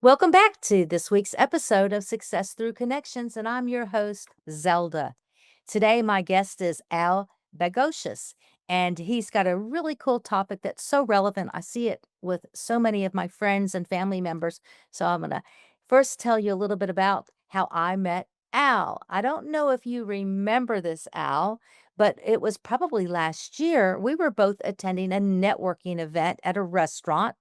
Welcome back to this week's episode of Success Through Connections, and I'm your host, Zelda. Today, my guest is Al Bagocius, and he's got a really cool topic that's so relevant. I see it with so many of my friends and family members. So, I'm going to first tell you a little bit about how I met Al. I don't know if you remember this, Al, but it was probably last year. We were both attending a networking event at a restaurant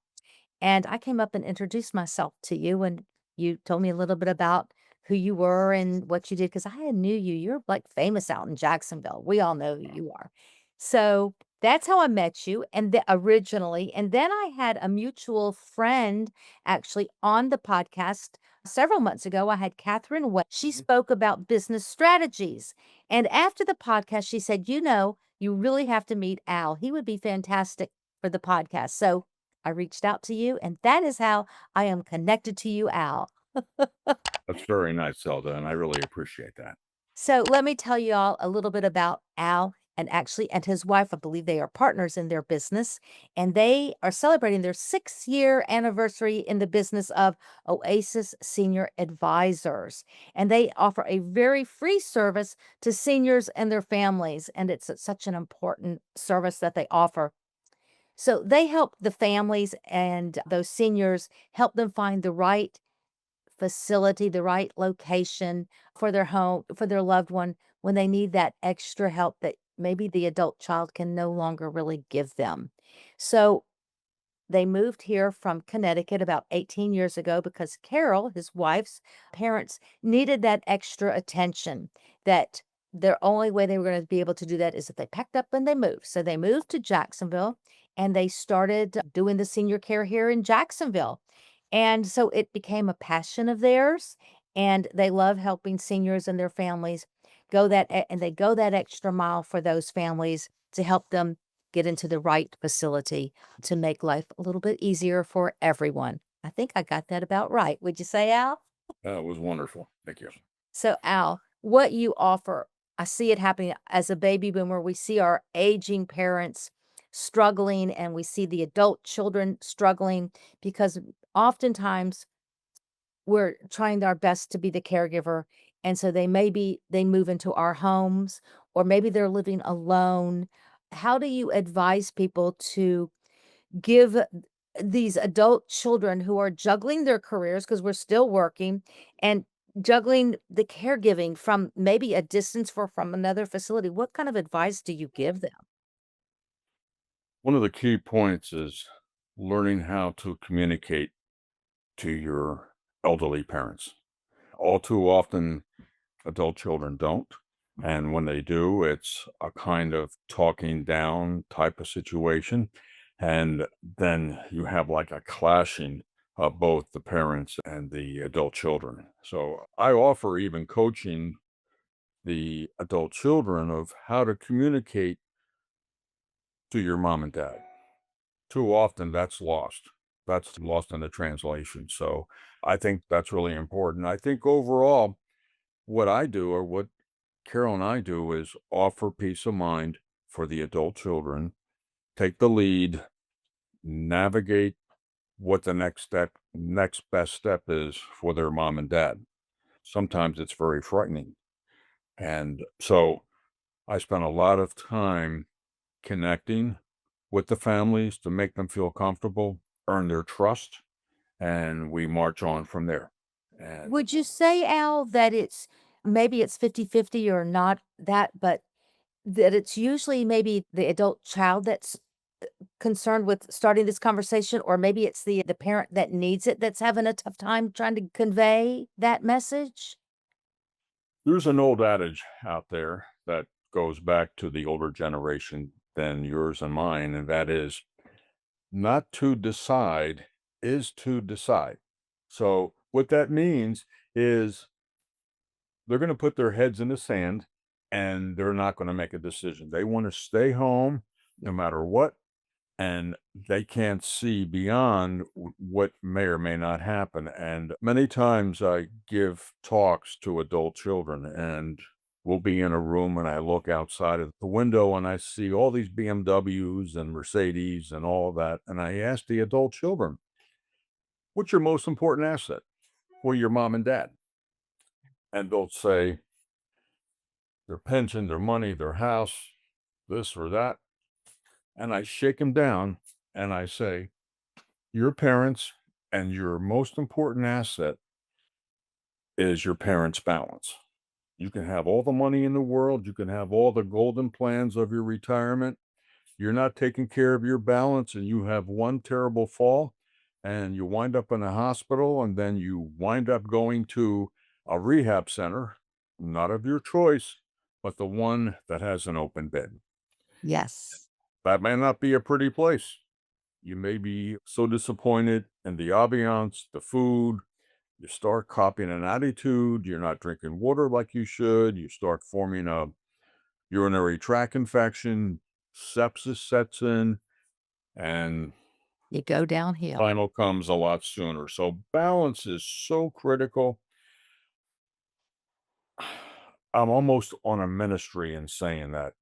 and I came up and introduced myself to you, and you told me a little bit about who you were and what you did because I had knew you. You're like famous out in Jacksonville. We all know who you are. So that's how I met you, and originally, and then I had a mutual friend actually on the podcast several months ago. I had Catherine West. She spoke about business strategies, and after the podcast, she said, you really have to meet Al. He would be fantastic for the podcast. So I reached out to you, and that is how I am connected to you, Al. That's very nice, Zelda, and I really appreciate that. So let me tell you all a little bit about Al and his wife. I believe they are partners in their business, and they are celebrating their 6-year anniversary in the business of Oasis Senior Advisors. And they offer a very free service to seniors and their families. And it's such an important service that they offer. So they help the families and those seniors help them find the right facility, the right location for their home, for their loved one when they need that extra help that maybe the adult child can no longer really give them. So they moved here from Connecticut about 18 years ago because Carol, his wife's parents, needed that extra attention. That their only way they were going to be able to do that is if they packed up and they moved. So they moved to Jacksonville and they started doing the senior care here in Jacksonville. And so it became a passion of theirs. And they love helping seniors and their families and they go that extra mile for those families to help them get into the right facility to make life a little bit easier for everyone. I think I got that about right. Would you say, Al? That was wonderful. Thank you. So, Al, what you offer, I see it happening as a baby boomer. We see our aging parents struggling and we see the adult children struggling because oftentimes we're trying our best to be the caregiver. And so they move into our homes or maybe they're living alone. How do you advise people to give these adult children who are juggling their careers because we're still working and juggling the caregiving from maybe a distance from another facility? What kind of advice do you give them? One of the key points is learning how to communicate to your elderly parents. All too often, adult children don't. And when they do, it's a kind of talking down type of situation. And then you have like a clashing of both the parents and the adult children. So I offer even coaching the adult children of how to communicate to your mom and dad. Too often that's lost. That's lost in the translation. So I think that's really important. I think overall, what I do or what Carol and I do is offer peace of mind for the adult children, take the lead, navigate what the next best step is for their mom and dad. Sometimes it's very frightening. And so I spent a lot of time connecting with the families to make them feel comfortable, earn their trust, and we march on from there. And Would you say, Al, that maybe it's 50-50 or not that, but that it's usually maybe the adult child that's concerned with starting this conversation, or maybe it's the parent that needs it that's having a tough time trying to convey that message? there's an old adage out there that goes back to the older generation than yours and mine, and that is not to decide is to decide. So, what that means is they're going to put their heads in the sand and they're not going to make a decision. They want to stay home no matter what, and they can't see beyond what may or may not happen. And many times I give talks to adult children, and we'll be in a room and I look outside of the window and I see all these BMWs and Mercedes and all that. And I ask the adult children, what's your most important asset? Well, your mom and dad. And they'll say their pension, their money, their house, this or that. And I shake them down and I say, your parents and your most important asset is your parents' balance. You can have all the money in the world, you can have all the golden plans of your retirement. You're not taking care of your balance and you have one terrible fall and you wind up in a hospital and then you wind up going to a rehab center, not of your choice, but the one that has an open bed. Yes. That may not be a pretty place. You may be so disappointed in the ambiance, the food. You start copying an attitude. You're not drinking water like you should. You start forming a urinary tract infection. Sepsis sets in, and You go downhill. final comes a lot sooner. So balance is so critical. I'm almost on a ministry in saying that.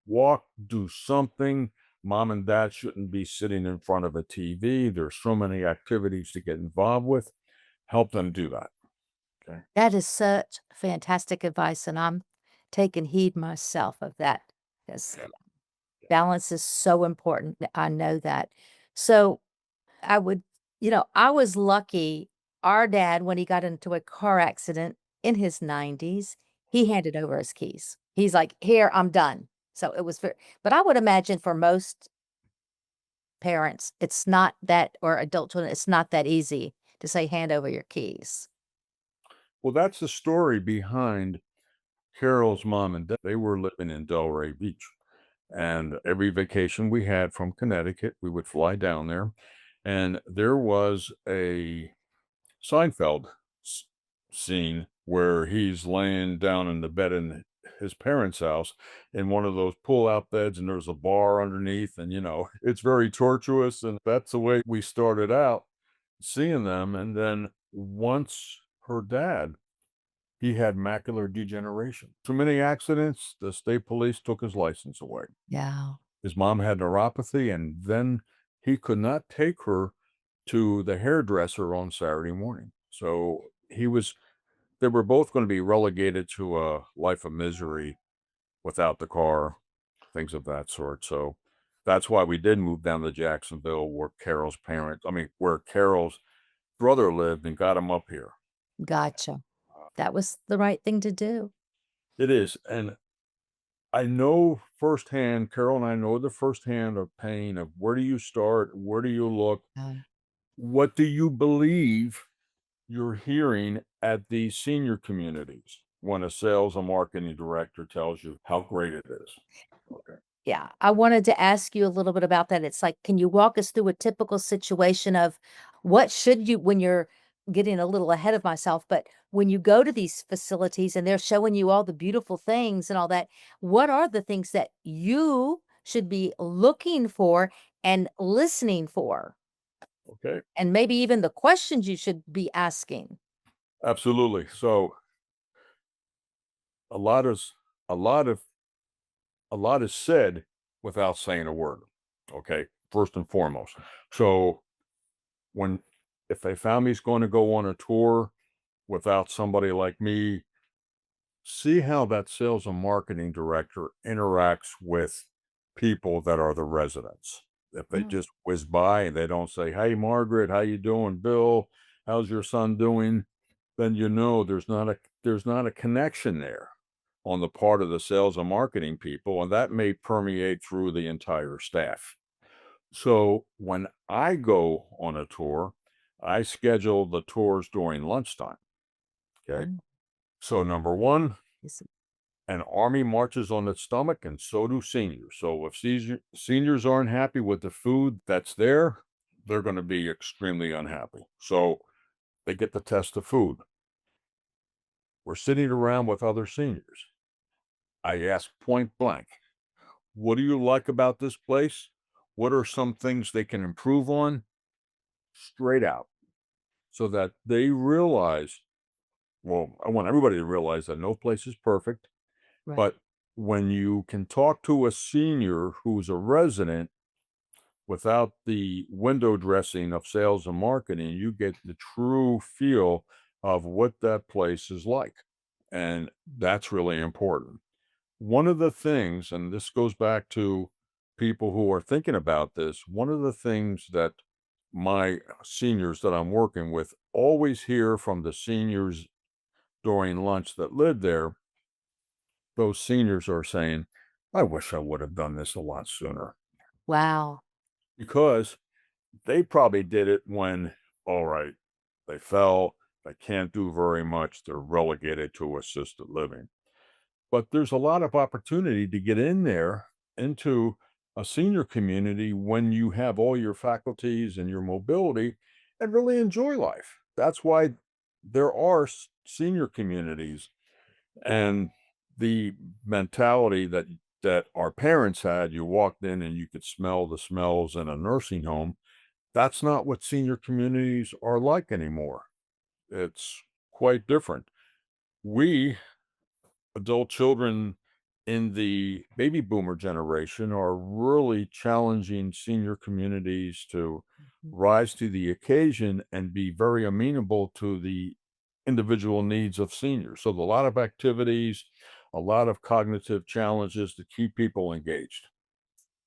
Walk, do something. Mom and dad shouldn't be sitting in front of a TV. There's so many activities to get involved with. Help them do that. Okay. That is such fantastic advice, and I'm taking heed myself of that because Yeah. balance is so important. I know that. So I would, I was lucky. Our dad, when he got into a car accident in his 90s, he handed over his keys. He's like, "Here, I'm done." So it was very, but I would imagine for most parents, it's not that, or adult children, it's not that easy to say, "Hand over your keys." Well, that's the story behind Carol's mom and dad. They were living in Delray Beach. And every vacation we had from Connecticut, we would fly down there. And there was a Seinfeld s- scene where he's laying down in the bed in his parents' house in one of those pull-out beds, and there's a bar underneath, and it's very tortuous. And that's the way we started out seeing them. And then once her dad, he had macular degeneration. So many accidents, the state police took his license away. Yeah. His mom had neuropathy, and then he could not take her to the hairdresser on Saturday morning. So they were both going to be relegated to a life of misery without the car, things of that sort. So that's why we did move down to Jacksonville, where Carol's brother lived, and got him up here. Gotcha. That was the right thing to do. It is. And I know firsthand, Carol and I know the firsthand of pain of where do you start? Where do you look? Um, What do you believe you're hearing at these senior communities when a sales and marketing director tells you how great it is? Okay. yeah, I wanted to ask you a little bit about that. It's like, can you walk us through a typical situation of what should you, when you're getting a little ahead of myself, but when you go to these facilities and they're showing you all the beautiful things and all that, what are the things that you should be looking for and listening for? Okay. And maybe even the questions you should be asking? Absolutely. So a lot is a lot of a lot is said without saying a word. Okay. First and foremost. So when if a family's going to go on a tour without somebody like me, see how that sales and marketing director interacts with people that are the residents. If they Mm, just whiz by and they don't say, "Hey, Margaret, how you doing? Bill, how's your son doing?" Then there's not a connection there on the part of the sales and marketing people, and that may permeate through the entire staff. So when I go on a tour, I schedule the tours during lunchtime. Okay. mm, So number one, yes, an army marches on its stomach, and so do seniors. So if seniors aren't happy with the food that's there, they're going to be extremely unhappy. So they get to test the food. We're sitting around with other seniors. I ask point blank, what do you like about this place? What are some things they can improve on? Straight out. So that they realize, well, I want everybody to realize that no place is perfect. right. But when you can talk to a senior who's a resident, without the window dressing of sales and marketing, you get the true feel of what that place is like. And that's really important. One of the things, and this goes back to people who are thinking about this, one of the things that my seniors that I'm working with always hear from the seniors during lunch that live there, those seniors are saying, I wish I would have done this a lot sooner Wow. because they probably did it when, all right, they fell, they can't do very much, they're relegated to assisted living. But there's a lot of opportunity to get in there into a senior community when you have all your faculties and your mobility and really enjoy life. That's why there are senior communities, and the mentality that our parents had, you walked in and you could smell the smells in a nursing home. That's not what senior communities are like anymore. It's quite different. We adult children in the baby boomer generation are really challenging senior communities to Mhm. rise to the occasion and be very amenable to the individual needs of seniors. So, a lot of activities, a lot of cognitive challenges to keep people engaged.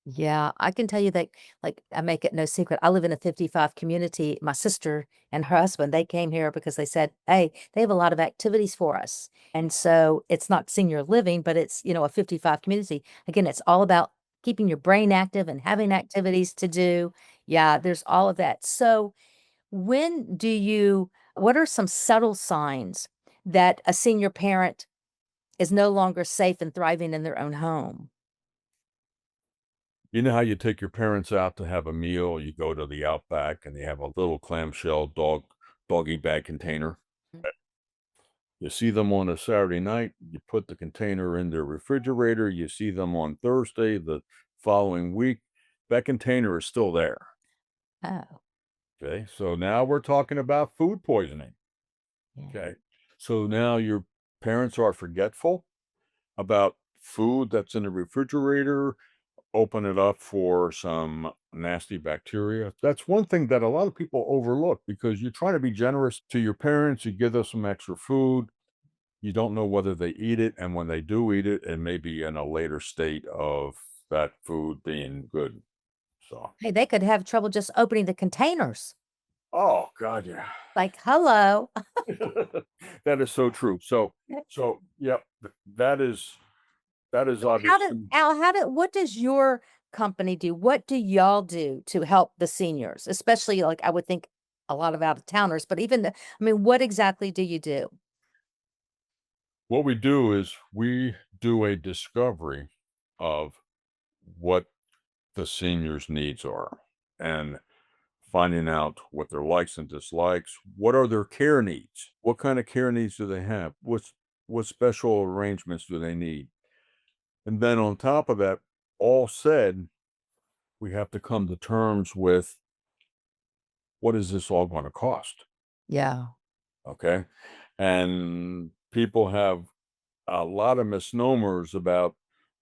Yeah, I can tell you that, like, I make it no secret. I live in a 55 community. My sister and her husband, they came here because they said, hey, they have a lot of activities for us. And so it's not senior living, but it's, a 55 community. Again, it's all about keeping your brain active and having activities to do. Yeah, there's all of that. So what are some subtle signs that a senior parent is no longer safe and thriving in their own home? You know how you take your parents out to have a meal, you go to the Outback and they have a little clamshell doggy bag container. You see them on a Saturday night, you put the container in their refrigerator, you see them on Thursday the following week, that container is still there. Oh, Okay. So now we're talking about food poisoning. yeah. Okay. So now your parents are forgetful about food that's in the refrigerator, open it up for some nasty bacteria. That's one thing that a lot of people overlook because you try to be generous to your parents, you give them some extra food. You don't know whether they eat it, and when they do eat it, it may be in a later state of that food being good. So, Hey, they could have trouble just opening the containers. oh god, yeah. Like, "Hello." That is so true. So yep, that is So how did obviously Al, what does your company do? What do y'all do to help the seniors? Especially, like, I would think a lot of out-of-towners, but even what exactly do you do? what we do is we do a discovery of what the seniors' needs are and finding out what their likes and dislikes. What are their care needs? What kind of care needs do they have? What special arrangements do they need? And then on top of that, all said, we have to come to terms with what is this all going to cost? Yeah. Okay. And people have a lot of misnomers about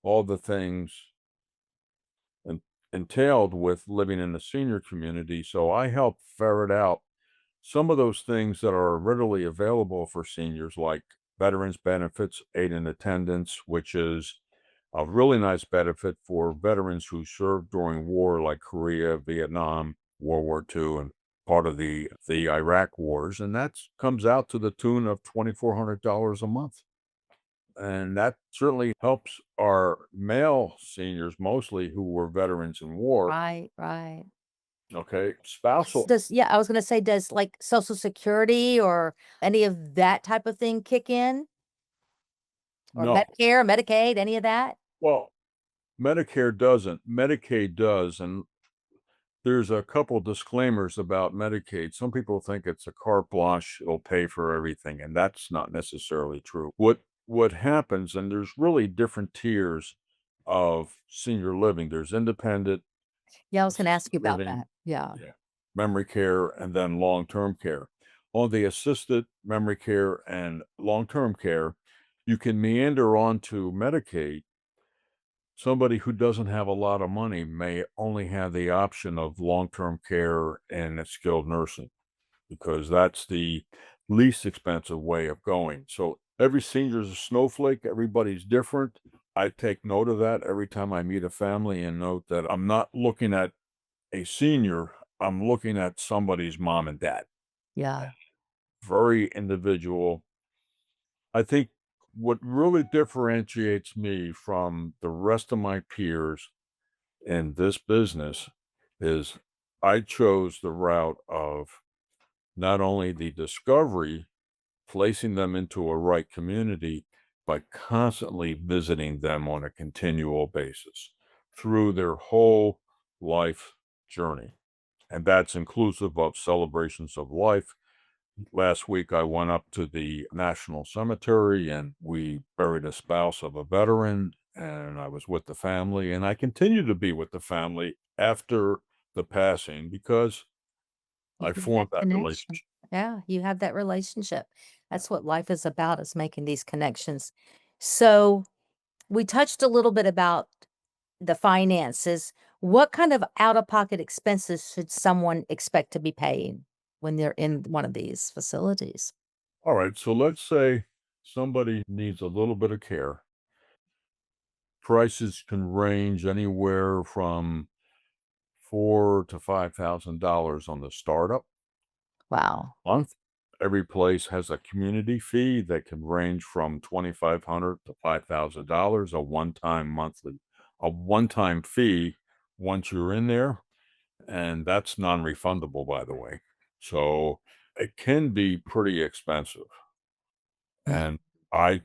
all the things en- entailed with living in the senior community. So I help ferret out some of those things that are readily available for seniors, like veterans benefits, aid in attendance, which is a really nice benefit for veterans who served during war, like Korea, Vietnam, World War II, and part of the Iraq wars, and that comes out to the tune of $2,400 a month. And that certainly helps our male seniors, mostly who were veterans in war. Right, right. Okay, spousal, I was gonna say, does, like, Social Security or any of that type of thing kick in? Or no. Medicare, Medicaid, any of that? Well, Medicare doesn't. Medicaid does, and there's a couple disclaimers about Medicaid. Some people think it's a carte blanche, it'll pay for everything, and that's not necessarily true. What happens, and there's really different tiers of senior living. There's independent, Yeah, I was gonna assisted ask you about living, that. Yeah. yeah, memory care, and then long-term care. On the assisted memory care and long-term care, you can meander onto Medicaid somebody who doesn't have a lot of money may only have the option of long-term care and skilled nursing because that's the least expensive way of going. So every senior is a snowflake. Everybody's different. I take note of that every time I meet a family and note that I'm not looking at a senior, I'm looking at somebody's mom and dad. Yeah. Very individual. I think what really differentiates me from the rest of my peers in this business is I chose the route of not only the discovery, placing them into a right community, but constantly visiting them on a continual basis through their whole life journey. And that's inclusive of celebrations of life. Last week, I went up to the National Cemetery and we buried a spouse of a veteran, and I was with the family, and I continue to be with the family after the passing because You I have formed that that connection. relationship. Yeah, you have that relationship. That's what life is about, is making these connections. So, we touched a little bit about the finances. What kind of out-of-pocket expenses should someone expect to be paying when they're in one of these facilities? All right, so let's say somebody needs a little bit of care. Prices can range anywhere from four to $5,000 on the startup Wow. month. Every place has a community fee that can range from 2,500 to $5,000, a one-time fee once you're in there, and that's non-refundable, by the way. So it can be pretty expensive, Mm. and I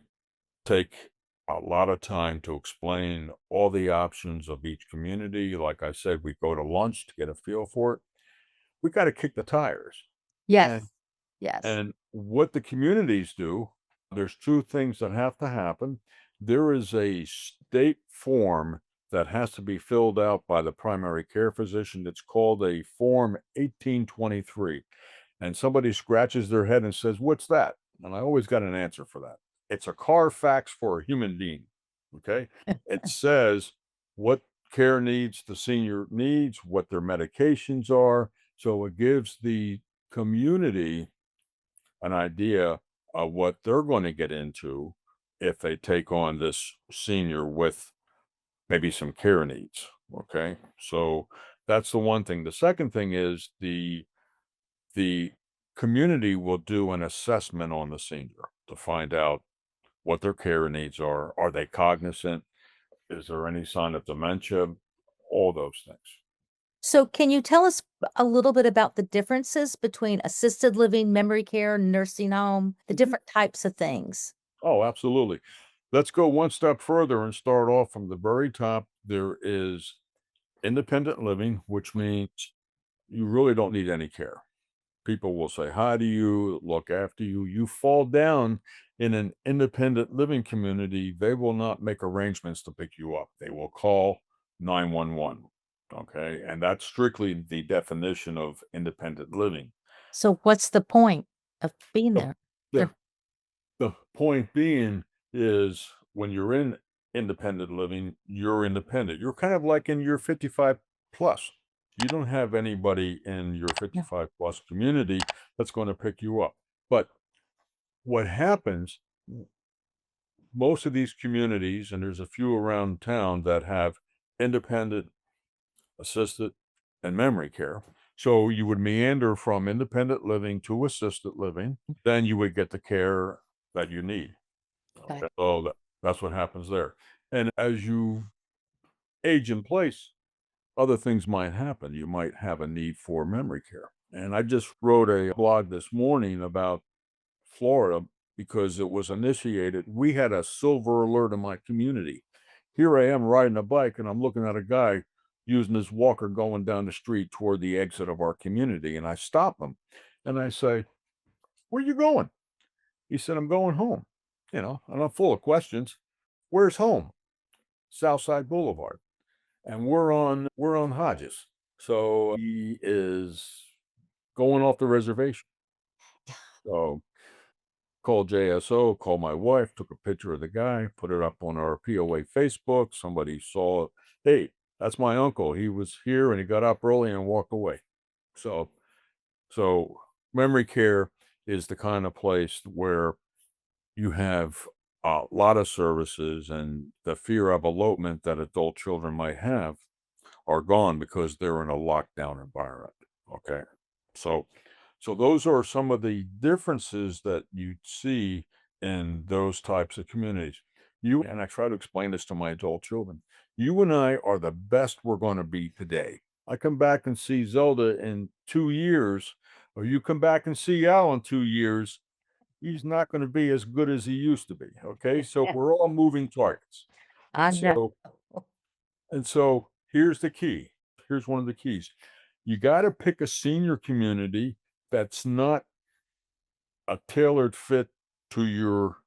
take a lot of time to explain all the options of each community. Like I said, we go to lunch to get a feel for it. We got to kick the tires. And Yes. Yes. and what the communities do, there's two things that have to happen. There is a state form that has to be filled out by the primary care physician. It's called a Form 1823. And somebody scratches their head and says, "What's that?" And I always got an answer for that. It's a Carfax for a human being. Okay. It says what care needs the senior needs, what their medications are. So it gives the community an idea of what they're going to get into if they take on this senior with maybe some care needs. Okay. So that's the one thing. The second thing is the community will do an assessment on the senior to find out what their care needs are. Are they cognizant? Is there any sign of dementia? All those things. So, can you tell us a little bit about the differences between assisted living, memory care, nursing home, the Mhm. different types of things? Oh, absolutely. Let's go one step further and start off from the very top. There is independent living, which means you really don't need any care. People will say hi to you, look after you. You fall down in an independent living community, they will not make arrangements to pick you up. They will call 911. Okay. And that's strictly the definition of independent living. So, what's the point of being The, there? the, the point being is when you're in independent living, you're independent. You're kind of like in your 55 plus. You don't have anybody in your Yeah. 55 plus community that's going to pick you up. But what happens, most of these communities, and there's a few around town that have independent, assisted, and memory care. So you would meander from independent living to assisted living, then you would get the care that you need. Okay. Okay. So that's what happens there. And as you age in place, other things might happen. You might have a need for memory care. And I just wrote a blog this morning about Florida because it was initiated. We had a silver alert in my community. Here I am riding a bike and I'm looking at a guy using his walker going down the street toward the exit of our community. And I stop him and I say, "Where you going?" He said, "I'm going home." And I'm full of questions. "Where's home?" "Southside Boulevard." And we're on Hodges. So he is going off the reservation. So called JSO, called my wife, took a picture of the guy, put it up on our POA Facebook. Somebody saw it. Hey, that's my uncle. He was here and he got up early and walked away. So, so memory care is the kind of place where you have a lot of services, and the fear of elopement that adult children might have are gone because they're in a lockdown environment. Okay. So so those are some of the differences that you see in those types of communities. You and I try to explain this to my adult children. You and I are the best we're going to be today. I come back and see Zelda in 2 years, or you come back and see Al in 2 years, he's not going to be as good as he used to be. Okay. So we're all moving targets. I know. So and so here's the key. Here's one of the keys. You got to pick a senior community that's not a tailored fit to your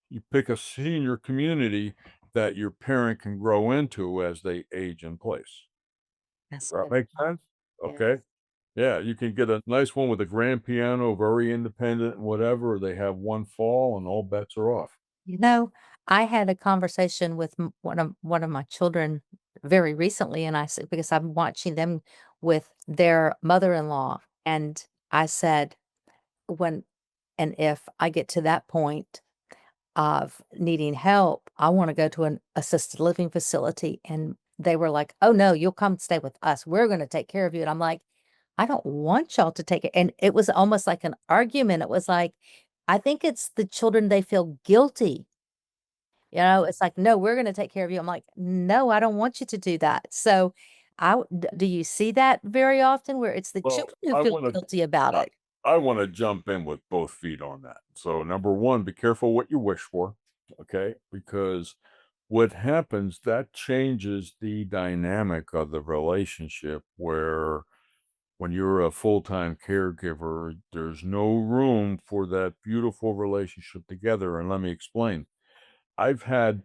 you pick a senior community that your parent can grow into as they age in place. That's That good. make sense? Okay. Yes. Yeah, you can get a nice one with a grand piano, very independent and whatever. They have one fall and all bets are off. You know, I had a conversation with one of my children very recently, and I said because I'm watching them with their mother-in-law, and I said, "When and if I get to that point of needing help, I wanna go to an assisted living facility," and they were like, "Oh, no, you'll come stay with us. We're gonna take care of you," and I'm like, "I don't want y'all to take it," and it was almost like an argument. It was like, I think it's the children, they feel guilty. It's like, "No, we're gonna take care of you." I'm like, "No, I don't want you to do that." So, I w d do you see that very often where it's the Well, children who I feel want to guilty about I, it? I want to jump in with both feet on that. So number one, be careful what you wish for, okay? Because what happens that changes the dynamic of the relationship where when you're a full-time caregiver, there's no room for that beautiful relationship together. And let me explain. I've had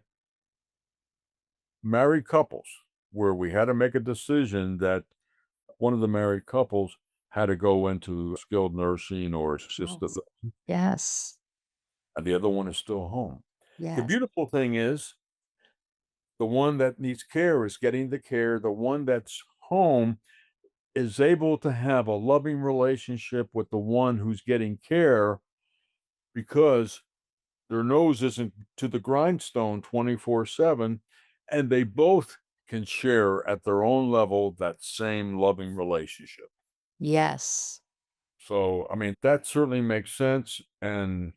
married couples where we had to make a decision that one of the married couples had to go into skilled nursing or assisted, Yes. Yes. and the other one is still home. The Yes. beautiful thing is the one that needs care is getting the care. The one that's home is able to have a loving relationship with the one who's getting care because their nose isn't to the grindstone 24/7, and they both can share at their own level that same loving relationship. Yes. So, I mean, that certainly makes sense. And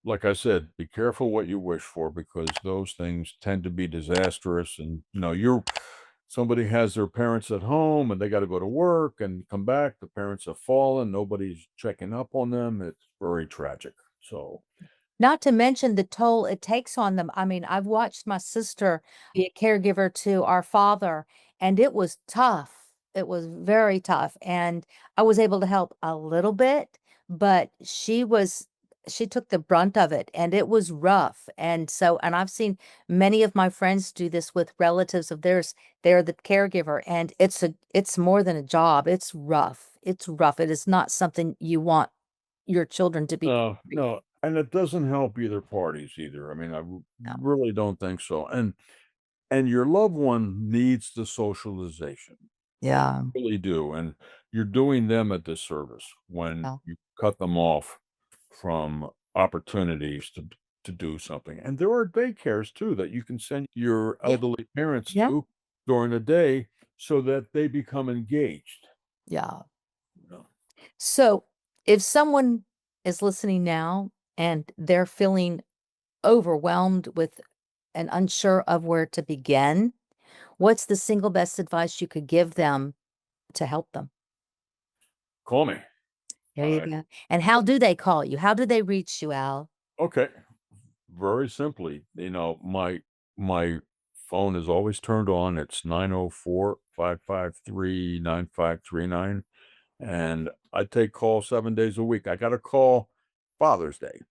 like I said, be careful what you wish for because those things tend to be disastrous. And, somebody has their parents at home and they got to go to work and come back. The parents have fallen. Nobody's checking up on them. It's very tragic. So, Not to mention the toll it takes on them. I mean, I've watched my sister be a caregiver to our father, and it was tough. It was very tough, and I was able to help a little bit, but she took the brunt of it, and it was rough, and I've seen many of my friends do this with relatives of theirs. They're the caregiver, and it's more than a job. It's rough. It's rough. It is not something you want your children to be no, going no. And it doesn't help either parties either. I mean, through. really don't think so. And your loved one needs the socialization. Yeah. Really do, and you're doing them a disservice when Yeah. you cut them off from opportunities to do something, and there are daycares too that you can send your Yeah. elderly parents Yeah. to during the day so that they become engaged, Yeah. you know? So, if someone is listening now and they're feeling overwhelmed with and unsure of where to begin, what's the single best advice you could give them to help them? Call me. There you Alright. go. And how do they call you? How do they reach you, Al? Okay. Very simply, my phone is always turned on. It's 904-553-9539. And I take calls 7 days a week. I got a call Father's Day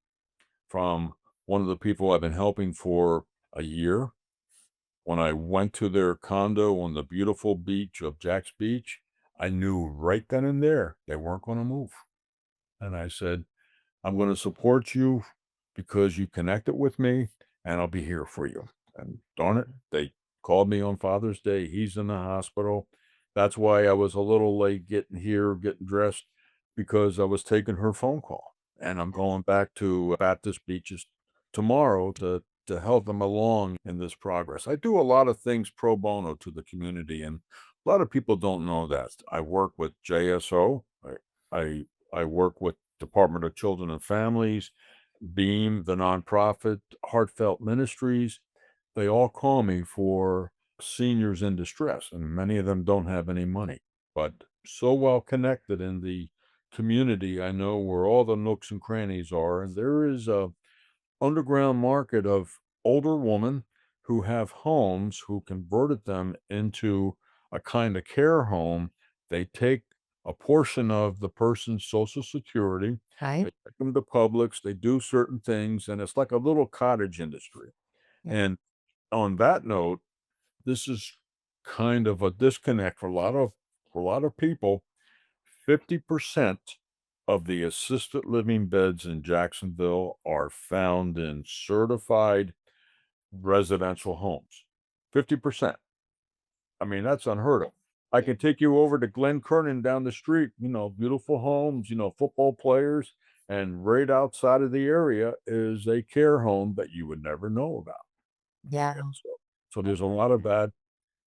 from one of the people I've been helping for a year. When I went to their condo on the beautiful beach of Jack's Beach, I knew right then and there they weren't gonna move. And I said, I'm going to support you because you connected with me, and I'll be here for you. And darn it, they called me on Father's Day. He's in the hospital. That's why I was a little late getting here, getting dressed, because I was taking her phone call. And I'm going back to Baptist Beaches tomorrow to help them along in this progress. I do a lot of things pro bono to the community, and a lot of people don't know that. I work with JSO. I I work with Department of Children and Families, Beam, the nonprofit, Heartfelt Ministries. They all call me for seniors in distress, and many of them don't have any money. But so well connected in the community, I know where all the nooks and crannies are, and there is a underground market of older women who have homes who converted them into a kind of care home. They take a portion of the person's social security, Right? they take them to Publix, they do certain things, and it's like a little cottage industry. Yeah. And on that note, this is kind of a disconnect for a lot of people. 50% of the assisted living beds in Jacksonville are found in certified residential homes. 50%. I mean, that's unheard of. I can take you over to Glen Kernan down the street, beautiful homes, football players, and right outside of the area is a care home that you would never know about. Yeah. Yeah, so there's a lot of that,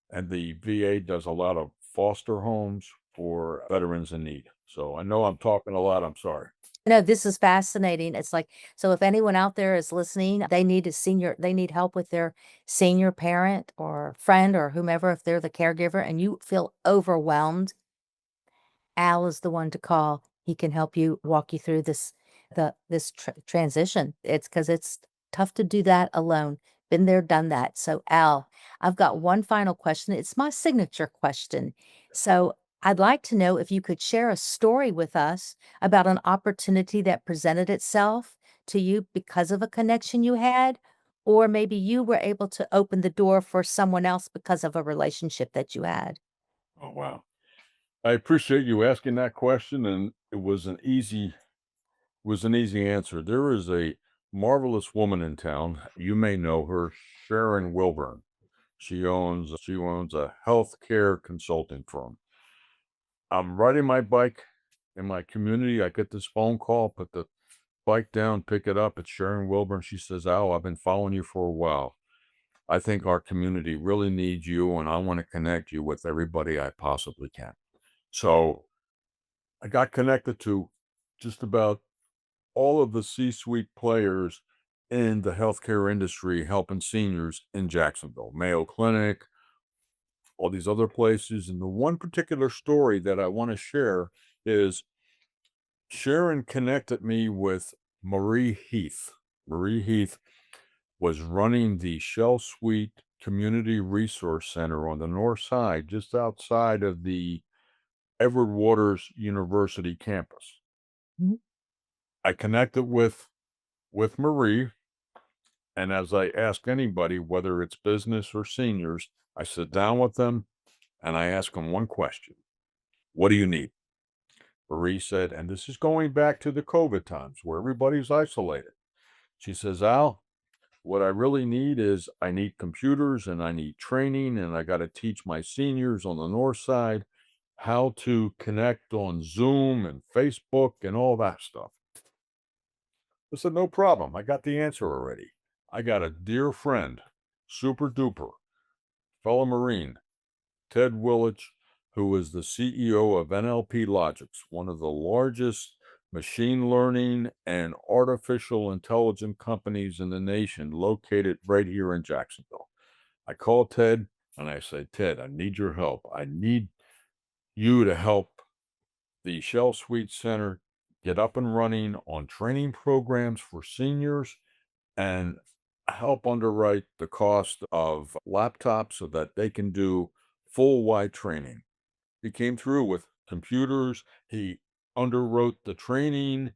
and the VA does a lot of foster homes for veterans in need. So I know I'm talking a lot. I'm sorry. No, this is fascinating. It's like, so if anyone out there is listening, they need help with their senior parent or friend or whomever, if they're the caregiver and you feel overwhelmed, Al is the one to call. He can help you walk you through this transition. It's because it's tough to do that alone. Been there, done that. So, Al, I've got one final question. It's my signature question. So, I'd like to know if you could share a story with us about an opportunity that presented itself to you because of a connection you had, or maybe you were able to open the door for someone else because of a relationship that you had. Oh, wow. I appreciate you asking that question, and it was an easy answer. There is a marvelous woman in town. You may know her, Sharon Wilburn. She owns a healthcare consulting firm. I'm riding my bike in my community. I get this phone call, put the bike down, pick it up. It's Sharon Wilburn. She says, "Al, I've been following you for a while. I think our community really needs you, and I want to connect you with everybody I possibly can." So I got connected to just about all of the C-suite players in the healthcare industry helping seniors in Jacksonville, Mayo Clinic, all these other places. And the one particular story that I want to share is Sharon connected me with Marie Heath. Marie Heath was running the Shell Suite Community Resource Center on the north side, just outside of the Edward Waters University campus. Mhm. I connected with Marie, and as I ask anybody, whether it's business or seniors, I sit down with them and I ask them one question. What do you need? Marie said, and this is going back to the COVID times where everybody's isolated. She says, Al, what I really need is I need computers and I need training, and I got to teach my seniors on the north side how to connect on Zoom and Facebook and all that stuff. I said, no problem. I got the answer already. I got a dear friend, super duper, fellow Marine, Ted Willich, who is the CEO of NLP Logics, one of the largest machine learning and artificial intelligence companies in the nation, located right here in Jacksonville. I called Ted and I said, Ted, I need your help. I need you to help the Shell Suite Center get up and running on training programs for seniors and help underwrite the cost of laptops so that they can do full wide training. He came through with computers. He underwrote the training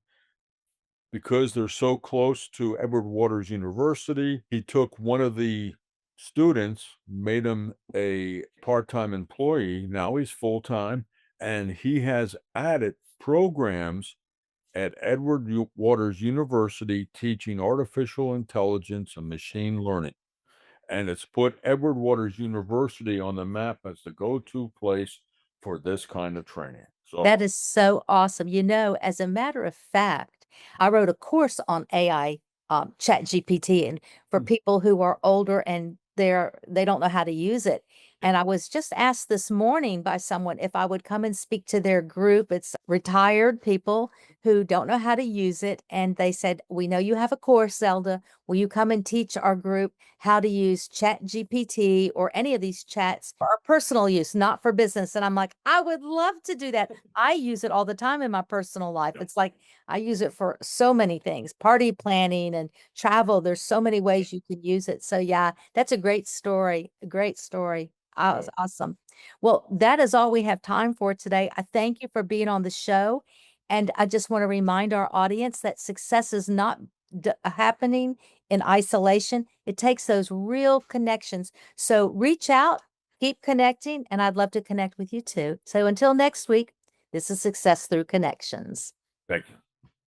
because they're so close to Edward Waters University. He took one of the students, made him a part time employee. Now he's full time, and he has added programs at Edward Waters University teaching artificial intelligence and machine learning. And it's put Edward Waters University on the map as the go-to place for this kind of training. So, That is so awesome. As a matter of fact, I wrote a course on AI, Chat GPT, and for mm, people who are older and they don't know how to use it. yeah, And I was just asked this morning by someone if I would come and speak to their group. It's retired people who don't know how to use it. And they said, "We know you have a course, Zelda. Will you come and teach our group how to use Chat GPT or any of these chats for our personal use, not for business?" And I'm like, I would love to do that. I use it all the time in my personal life. yeah, It's like I use it for so many things, party planning and travel. There's so many ways you can use it. So yeah, that's a great story. A great story. yeah. Awesome. Well, that is all we have time for today. I thank you for being on the show. And I just want to remind our audience that success is not happening in isolation. It takes those real connections. So reach out, keep connecting, and I'd love to connect with you too. So until next week, this is Success Through Connections. Thank you.